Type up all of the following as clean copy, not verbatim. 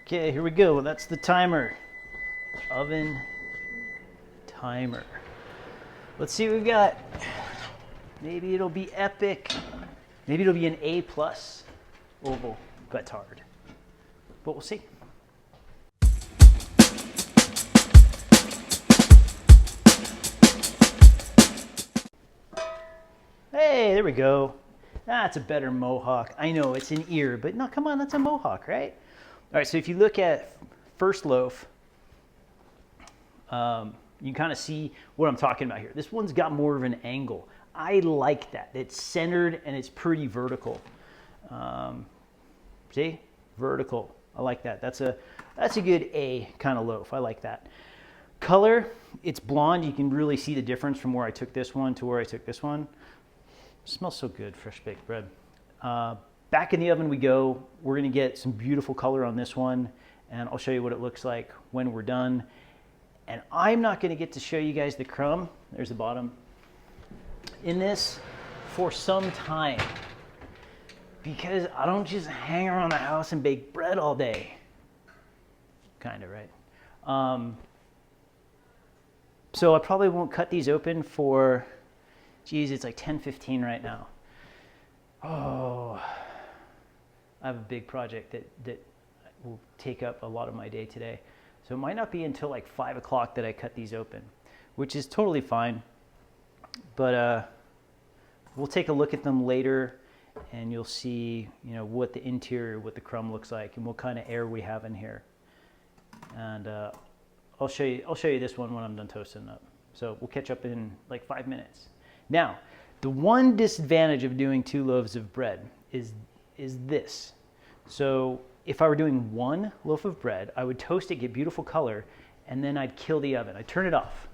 Okay, here we go. That's the timer. Oven timer. Let's see what we've got. Maybe it'll be epic. Maybe it'll be an A+ oval Batard. But we'll see. Hey, there we go. That's a better mohawk. I know it's an ear, but no, come on, that's a mohawk, right? All right, so if you look at first loaf, you can kind of see what I'm talking about here. This one's got more of an angle. I like that. It's centered and it's pretty vertical. See? Vertical. I like that. That's a good A kind of loaf. I like that. Color, it's blonde. You can really see the difference from where I took this one to where I took this one. It smells so good, fresh baked bread. Back in the oven we go. We're going to get some beautiful color on this one, and I'll show you what it looks like when we're done. And I'm not going to get to show you guys the crumb, there's the bottom, in this for some time, because I don't just hang around the house and bake bread all day. Kind of, right? So I probably won't cut these open for, geez, it's like 10:15 right now. Oh, I have a big project that will take up a lot of my day today. So it might not be until like 5 o'clock that I cut these open, which is totally fine. But we'll take a look at them later, and you'll see, you know, what the interior, what the crumb looks like, and what kind of air we have in here. And I'll show you this one when I'm done toasting up. So we'll catch up in like 5 minutes. Now, the one disadvantage of doing 2 loaves of bread is this. So if I were doing 1 loaf of bread, I would toast it, get beautiful color, and then I'd kill the oven. I'd turn it off.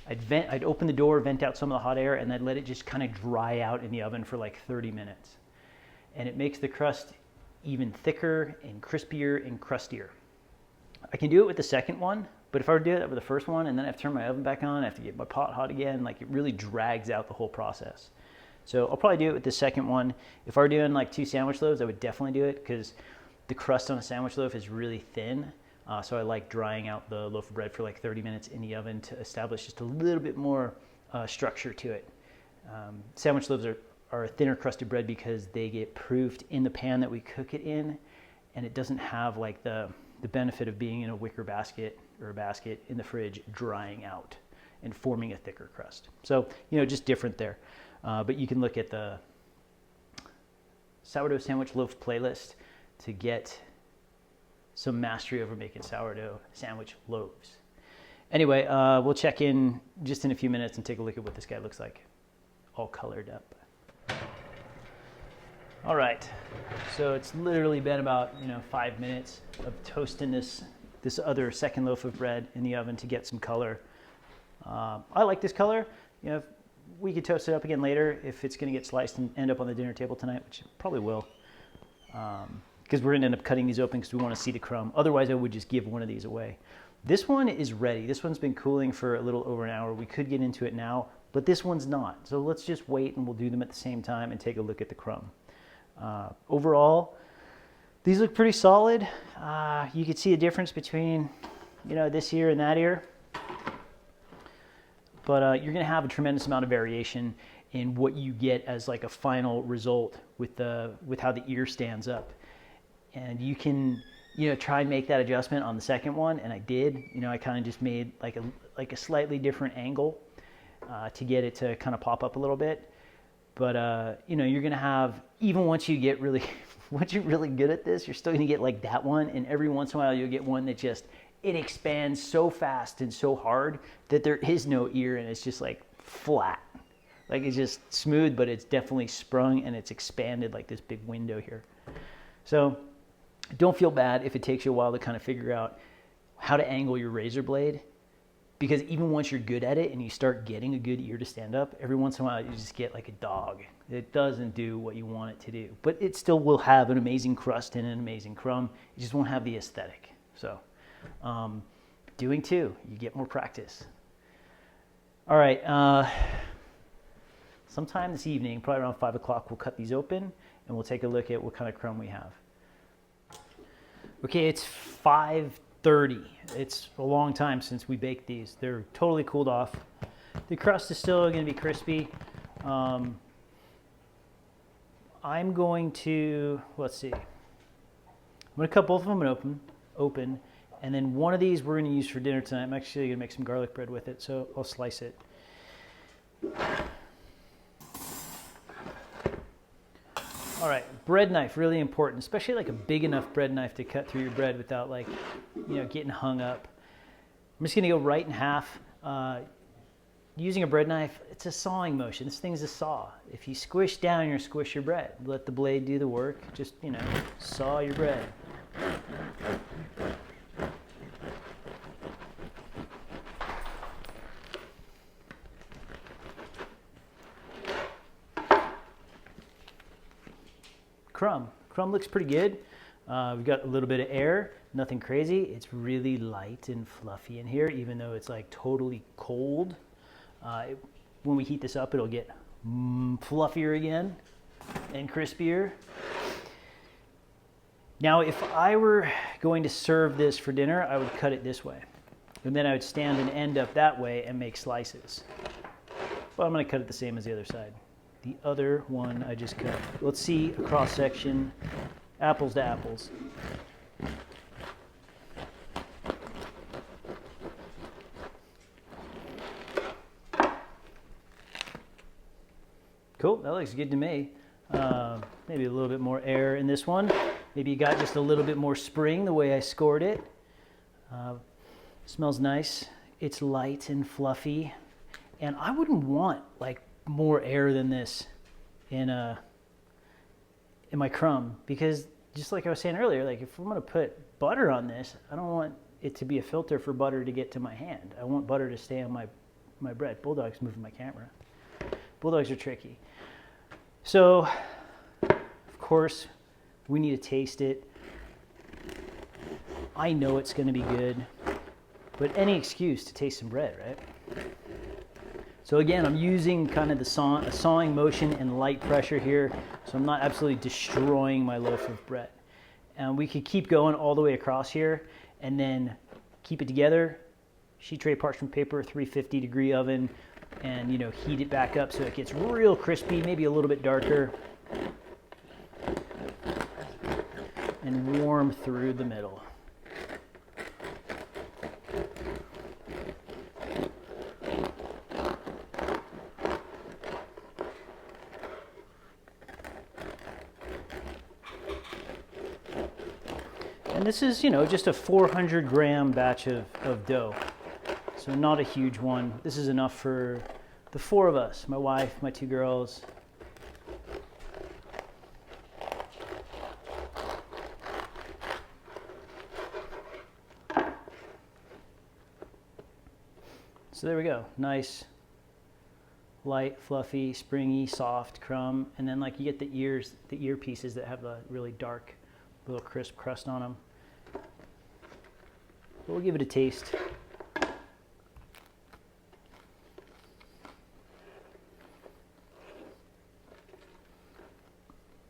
I'd open the door, vent out some of the hot air, and I'd let it just kind of dry out in the oven for like 30 minutes. And it makes the crust even thicker and crispier and crustier. I can do it with the second one, but if I were to do that with the first one and then I have to turn my oven back on, I have to get my pot hot again, like it really drags out the whole process. So I'll probably do it with the second one. If I were doing like 2 sandwich loaves, I would definitely do it because the crust on a sandwich loaf is really thin. So I like drying out the loaf of bread for like 30 minutes in the oven to establish just a little bit more structure to it. Sandwich loaves are a thinner crusted bread because they get proofed in the pan that we cook it in, and it doesn't have like the benefit of being in a wicker basket or a basket in the fridge drying out and forming a thicker crust. So, you know, just different there. But you can look at the sourdough sandwich loaf playlist to get some mastery over making sourdough sandwich loaves. Anyway, we'll check in just in a few minutes and take a look at what this guy looks like, all colored up. All right, so it's literally been about 5 minutes of toasting this other second loaf of bread in the oven to get some color. I like this color. You know, we could toast it up again later if it's going to get sliced and end up on the dinner table tonight, which it probably will. Because we're going to end up cutting these open because we want to see the crumb. Otherwise, I would just give one of these away. This one is ready. This one's been cooling for a little over an hour. We could get into it now, but this one's not. So let's just wait and we'll do them at the same time and take a look at the crumb. Overall, these look pretty solid. You can see a difference between, this ear and that ear. But you're going to have a tremendous amount of variation in what you get as like a final result with how the ear stands up. And you can, try and make that adjustment on the second one, and I did. I kind of just made like a slightly different angle to get it to kind of pop up a little bit. But you're gonna have, even once you get really, once you're really good at this, you're still gonna get like that one, and every once in a while you'll get one that just it expands so fast and so hard that there is no ear, and it's just like flat, like it's just smooth, but it's definitely sprung and it's expanded like this big window here. So don't feel bad if it takes you a while to kind of figure out how to angle your razor blade, because even once you're good at it and you start getting a good ear to stand up, every once in a while you just get like a dog. It doesn't do what you want it to do, but it still will have an amazing crust and an amazing crumb. It just won't have the aesthetic. So doing 2, you get more practice. All right, sometime this evening, probably around 5 o'clock, we'll cut these open and we'll take a look at what kind of crumb we have. Okay, it's 5:30. It's a long time since we baked these. They're totally cooled off. The crust is still going to be crispy. I'm going to, let's see. I'm going to cut both of them open, and then one of these we're going to use for dinner tonight. I'm actually going to make some garlic bread with it, so I'll slice it. All right, bread knife, really important, especially like a big enough bread knife to cut through your bread without like, getting hung up. I'm just gonna go right in half. Using a bread knife, it's a sawing motion. This thing's a saw. If you squish down, you're gonna squish your bread. Let the blade do the work. Just, saw your bread. Crumb looks pretty good. We've got a little bit of air, nothing crazy. It's really light and fluffy in here, even though it's like totally cold. When we heat this up, it'll get fluffier again and crispier. Now, if I were going to serve this for dinner, I would cut it this way. And then I would stand an end up that way and make slices. But I'm gonna cut it the same as the other side. The other one I just cut. Let's see a cross section, apples to apples. Cool, that looks good to me. Maybe a little bit more air in this one. Maybe you got just a little bit more spring the way I scored it. Smells nice. It's light and fluffy. And I wouldn't want like more air than this in my crumb, because just like I was saying earlier, like if I'm gonna put butter on this, I don't want it to be a filter for butter to get to my hand. I want butter to stay on my bread. Bulldog's moving my camera. Bulldogs are tricky. So, of course, we need to taste it. I know it's gonna be good, but any excuse to taste some bread, right? So again, I'm using kind of the sawing motion and light pressure here, so I'm not absolutely destroying my loaf of bread. And we could keep going all the way across here, and then keep it together. Sheet tray parchment paper, 350-degree oven, and heat it back up so it gets real crispy, maybe a little bit darker, and warm through the middle. And this is, just a 400-gram batch of dough. So not a huge one. This is enough for the 4 of us, my wife, my 2 girls. So there we go. Nice, light, fluffy, springy, soft crumb. And then like you get the ear pieces that have a really dark, little crisp crust on them. We'll give it a taste.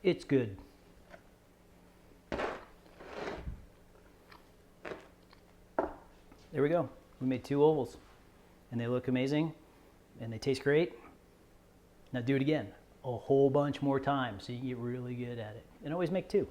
It's good. There we go. We made 2 ovals, and they look amazing, and they taste great. Now do it again a whole bunch more times so you get really good at it. And always make 2.